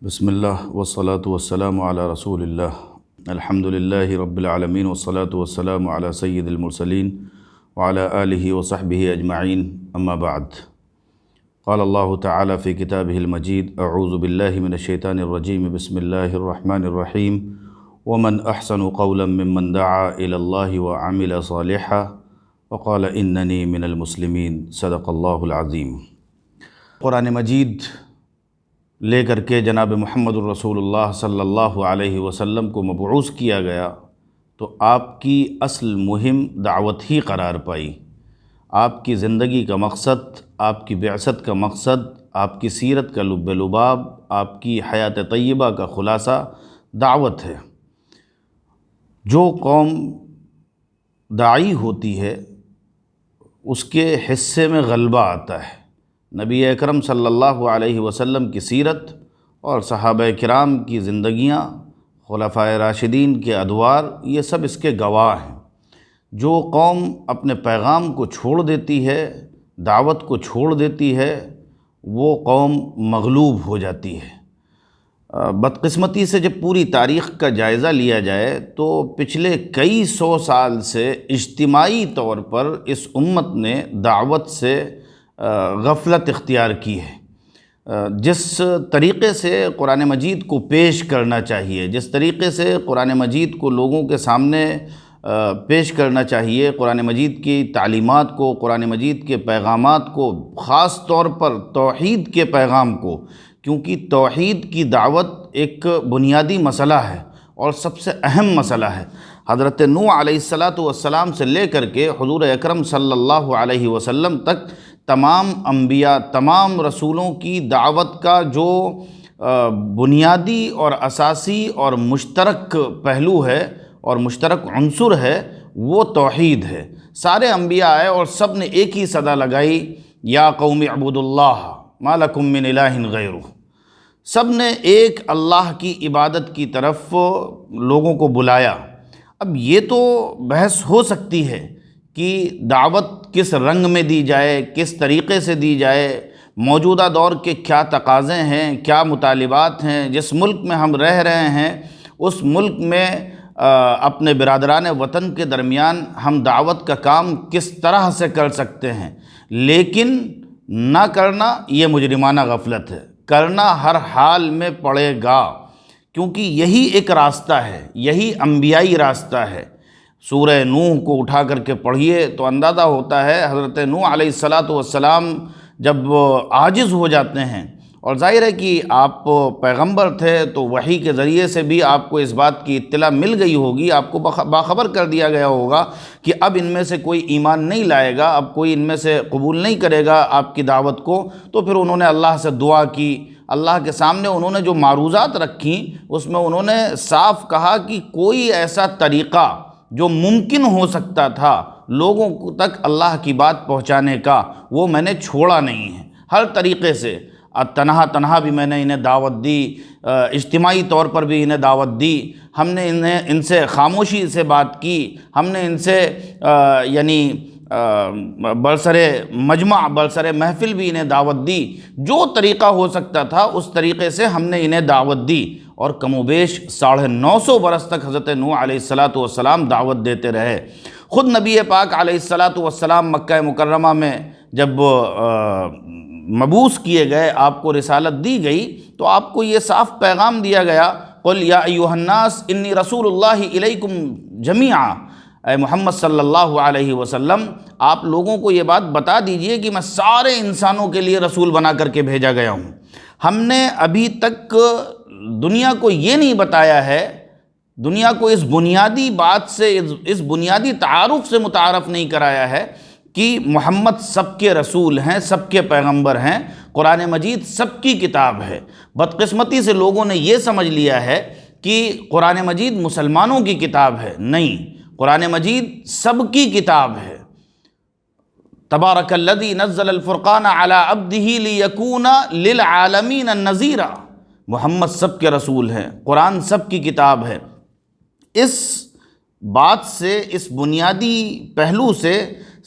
بسم اللہ والصلاة والسلام علی رسول اللہ الحمد للہ رب العالمین والصلاة والسلام علی سید المرسلین وعلی آلہ وصحبہ اجمعین اما بعد قال اللہ تعالی فی کتابہ المجید اعوذ باللہ من الشیطان الرجیم بسم اللہ الرحمن الرحیم ومن احسن قولا ممن دعا الی اللہ وعمل صالحا وقال اننی من المسلمین صدق اللہ العظیم۔ قرآن مجید لے کر کے جناب محمد الرسول اللہ صلی اللہ علیہ وسلم کو مبعوث کیا گیا تو آپ کی اصل مہم دعوت ہی قرار پائی۔ آپ کی زندگی کا مقصد، آپ کی بعثت کا مقصد، آپ کی سیرت کا لب لباب، آپ کی حیات طیبہ کا خلاصہ دعوت ہے۔ جو قوم داعی ہوتی ہے اس کے حصے میں غلبہ آتا ہے۔ نبی اکرم صلی اللہ علیہ وسلم کی سیرت اور صحابہ کرام کی زندگیاں، خلفائے راشدین کے ادوار، یہ سب اس کے گواہ ہیں۔ جو قوم اپنے پیغام کو چھوڑ دیتی ہے، دعوت کو چھوڑ دیتی ہے، وہ قوم مغلوب ہو جاتی ہے۔ بدقسمتی سے جب پوری تاریخ کا جائزہ لیا جائے تو پچھلے کئی سو سال سے اجتماعی طور پر اس امت نے دعوت سے غفلت اختیار کی ہے۔ جس طریقے سے قرآن مجید کو پیش کرنا چاہیے، جس طریقے سے قرآن مجید کو لوگوں کے سامنے پیش کرنا چاہیے، قرآن مجید کی تعلیمات کو، قرآن مجید کے پیغامات کو، خاص طور پر توحید کے پیغام کو، کیونکہ توحید کی دعوت ایک بنیادی مسئلہ ہے اور سب سے اہم مسئلہ ہے۔ حضرت نوح علیہ السلام سے لے کر کے حضور اکرم صلی اللہ علیہ وسلم تک تمام انبیاء، تمام رسولوں کی دعوت کا جو بنیادی اور اساسی اور مشترک پہلو ہے اور مشترک عنصر ہے وہ توحید ہے۔ سارے انبیاء آئے اور سب نے ایک ہی صدا لگائی، یا قوم اعبدوا اللہ ما لکم من الہ غیرہ۔ سب نے ایک اللہ کی عبادت کی طرف لوگوں کو بلایا۔ اب یہ تو بحث ہو سکتی ہے کہ دعوت کس رنگ میں دی جائے، کس طریقے سے دی جائے، موجودہ دور کے کیا تقاضے ہیں، کیا مطالبات ہیں، جس ملک میں ہم رہ رہے ہیں اس ملک میں اپنے برادران وطن کے درمیان ہم دعوت کا کام کس طرح سے کر سکتے ہیں۔ لیکن نہ کرنا یہ مجرمانہ غفلت ہے، کرنا ہر حال میں پڑے گا، کیونکہ یہی ایک راستہ ہے، یہی انبیائی راستہ ہے۔ سورہ نوح کو اٹھا کر کے پڑھیے تو اندازہ ہوتا ہے حضرت نوح علیہ السلام جب عاجز ہو جاتے ہیں، اور ظاہر ہے کہ آپ پیغمبر تھے تو وحی کے ذریعے سے بھی آپ کو اس بات کی اطلاع مل گئی ہوگی، آپ کو باخبر کر دیا گیا ہوگا کہ اب ان میں سے کوئی ایمان نہیں لائے گا، اب کوئی ان میں سے قبول نہیں کرے گا آپ کی دعوت کو۔ تو پھر انہوں نے اللہ سے دعا کی، اللہ کے سامنے انہوں نے جو معروضات رکھیں اس میں انہوں نے صاف کہا کہ کوئی ایسا طریقہ جو ممکن ہو سکتا تھا لوگوں تک اللہ کی بات پہنچانے کا، وہ میں نے چھوڑا نہیں ہے۔ ہر طریقے سے تنہا بھی میں نے انہیں دعوت دی، اجتماعی طور پر بھی انہیں دعوت دی، ہم نے ان سے خاموشی سے بات کی، ہم نے ان سے برسر مجمع، برسر محفل بھی انہیں دعوت دی۔ جو طریقہ ہو سکتا تھا اس طریقے سے ہم نے انہیں دعوت دی، اور کم و بیش 950 برس تک حضرت نوح علیہ السلام دعوت دیتے رہے۔ خود نبی پاک علیہ السلام مکہ مکرمہ میں جب مبعوث کیے گئے، آپ کو رسالت دی گئی تو آپ کو یہ صاف پیغام دیا گیا، قل یا ایھا الناس انی رسول اللہ الیکم جمیعا۔ اے محمد صلی اللہ علیہ وسلم، آپ لوگوں کو یہ بات بتا دیجئے کہ میں سارے انسانوں کے لیے رسول بنا کر کے بھیجا گیا ہوں۔ ہم نے ابھی تک دنیا کو یہ نہیں بتایا ہے، دنیا کو اس بنیادی بات سے، اس بنیادی تعارف سے متعارف نہیں کرایا ہے کہ محمد سب کے رسول ہیں، سب کے پیغمبر ہیں، قرآن مجید سب کی کتاب ہے۔ بدقسمتی سے لوگوں نے یہ سمجھ لیا ہے کہ قرآن مجید مسلمانوں کی کتاب ہے۔ نہیں، قرآن مجید سب کی کتاب ہے۔ تبارک الذی نزل الفرقان علی عبدہ لیکون للعالمین نذیرا۔ محمد سب کے رسول ہیں، قرآن سب کی کتاب ہے۔ اس بات سے، اس بنیادی پہلو سے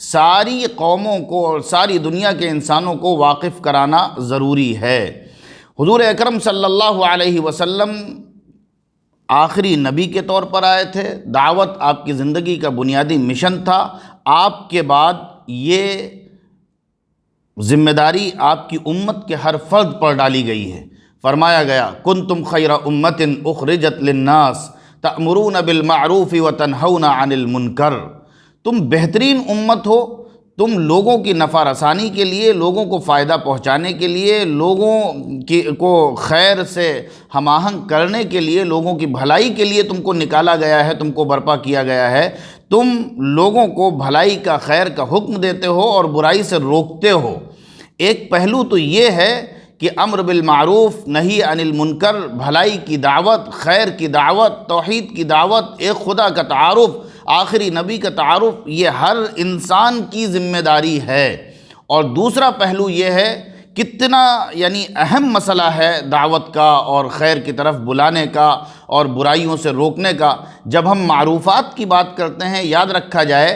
ساری قوموں کو اور ساری دنیا کے انسانوں کو واقف کرانا ضروری ہے۔ حضور اکرم صلی اللہ علیہ وسلم آخری نبی کے طور پر آئے تھے، دعوت آپ کی زندگی کا بنیادی مشن تھا۔ آپ کے بعد یہ ذمہ داری آپ کی امت کے ہر فرد پر ڈالی گئی ہے۔ فرمایا گیا کنتم خیر امت اخرجت للناس تأمرون بالمعروف وتنہون عن المنکر، تم بہترین امت ہو، تم لوگوں کی نفع رسانی کے لیے، لوگوں کو فائدہ پہنچانے کے لیے، لوگوں کو خیر سے ہم آہنگ کرنے کے لیے، لوگوں کی بھلائی کے لیے تم کو نکالا گیا ہے، تم کو برپا کیا گیا ہے۔ تم لوگوں کو بھلائی کا، خیر کا حکم دیتے ہو اور برائی سے روکتے ہو۔ ایک پہلو تو یہ ہے کہ امر بالمعروف نہی عن المنکر، بھلائی کی دعوت، خیر کی دعوت، توحید کی دعوت، ایک خدا کا تعارف، آخری نبی کا تعارف، یہ ہر انسان کی ذمہ داری ہے۔ اور دوسرا پہلو یہ ہے کتنا اہم مسئلہ ہے دعوت کا اور خیر کی طرف بلانے کا اور برائیوں سے روکنے کا۔ جب ہم معروفات کی بات کرتے ہیں، یاد رکھا جائے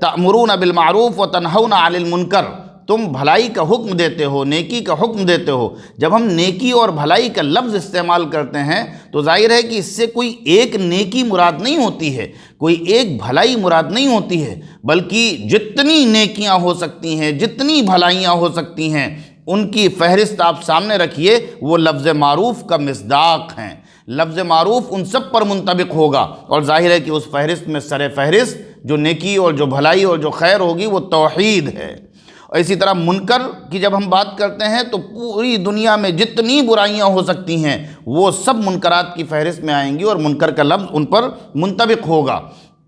تأمرون بالمعروف وتنہون عن المنکر، تم بھلائی کا حکم دیتے ہو، نیکی کا حکم دیتے ہو۔ جب ہم نیکی اور بھلائی کا لفظ استعمال کرتے ہیں تو ظاہر ہے کہ اس سے کوئی ایک نیکی مراد نہیں ہوتی ہے، کوئی ایک بھلائی مراد نہیں ہوتی ہے، بلکہ جتنی نیکیاں ہو سکتی ہیں، جتنی بھلائیاں ہو سکتی ہیں، ان کی فہرست آپ سامنے رکھیے، وہ لفظ معروف کا مصداق ہیں۔ لفظ معروف ان سب پر منطبق ہوگا، اور ظاہر ہے کہ اس فہرست میں سر فہرست جو نیکی اور جو بھلائی اور جو خیر ہوگی وہ توحید ہے۔ اور اسی طرح منکر کی جب ہم بات کرتے ہیں تو پوری دنیا میں جتنی برائیاں ہو سکتی ہیں وہ سب منکرات کی فہرست میں آئیں گی، اور منکر کا لفظ ان پر منطبق ہوگا۔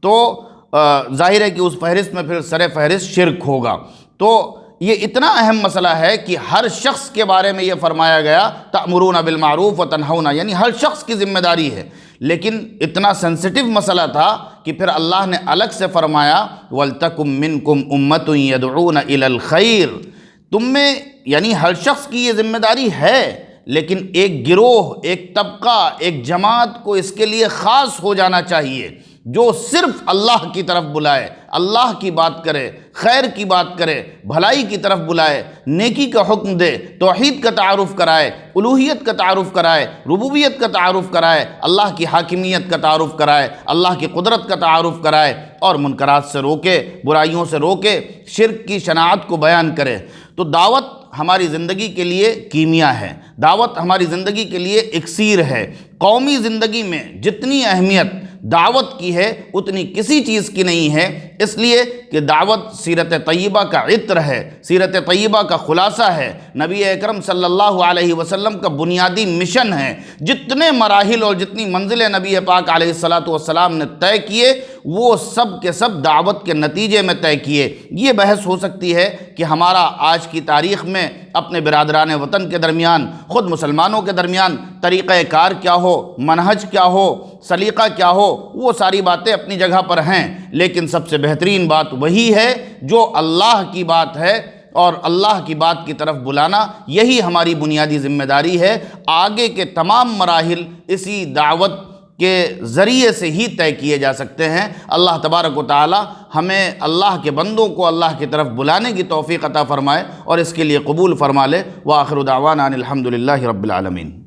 تو ظاہر ہے کہ اس فہرست میں پھر سر فہرست شرک ہوگا۔ تو یہ اتنا اہم مسئلہ ہے کہ ہر شخص کے بارے میں یہ فرمایا گیا تأمرون بالمعروف وتنہون، یعنی ہر شخص کی ذمہ داری ہے۔ لیکن اتنا سینسٹیو مسئلہ تھا کہ پھر اللہ نے الگ سے فرمایا وَلْتَكُمْ مِنْكُمْ أُمَّةٌ يَدْعُونَ إِلَى الْخَيْرِ، تم میں ہر شخص کی یہ ذمہ داری ہے، لیکن ایک گروہ، ایک طبقہ، ایک جماعت کو اس کے لیے خاص ہو جانا چاہیے جو صرف اللہ کی طرف بلائے، اللہ کی بات کرے، خیر کی بات کرے، بھلائی کی طرف بلائے، نیکی کا حکم دے، توحید کا تعارف کرائے، الوہیت کا تعارف کرائے، ربوبیت کا تعارف کرائے، اللہ کی حاکمیت کا تعارف کرائے، اللہ کی قدرت کا تعارف کرائے، اور منکرات سے روکے، برائیوں سے روکے، شرک کی شناعت کو بیان کرے۔ تو دعوت ہماری زندگی کے لیے کیمیا ہے، دعوت ہماری زندگی کے لیے اکسیر ہے۔ قومی زندگی میں جتنی اہمیت دعوت کی ہے اتنی کسی چیز کی نہیں ہے، اس لیے کہ دعوت سیرت طیبہ کا عطر ہے، سیرت طیبہ کا خلاصہ ہے، نبی اکرم صلی اللہ علیہ وسلم کا بنیادی مشن ہے۔ جتنے مراحل اور جتنی منزلیں نبی پاک علیہ السلام نے طے کیے وہ سب کے سب دعوت کے نتیجے میں طے کیے۔ یہ بحث ہو سکتی ہے کہ ہمارا آج کی تاریخ میں اپنے برادران وطن کے درمیان، خود مسلمانوں کے درمیان طریقہ کار کیا ہو، منہج کیا ہو، سلیقہ کیا ہو، وہ ساری باتیں اپنی جگہ پر ہیں، لیکن سب سے بہترین بات وہی ہے جو اللہ کی بات ہے، اور اللہ کی بات کی طرف بلانا یہی ہماری بنیادی ذمہ داری ہے۔ آگے کے تمام مراحل اسی دعوت کے ذریعے سے ہی طے کیے جا سکتے ہیں۔ اللہ تبارک و تعالی ہمیں اللہ کے بندوں کو اللہ کی طرف بلانے کی توفیق عطا فرمائے اور اس کے لیے قبول فرما لے۔ وآخر دعوانا ان الحمد للہ رب العالمین۔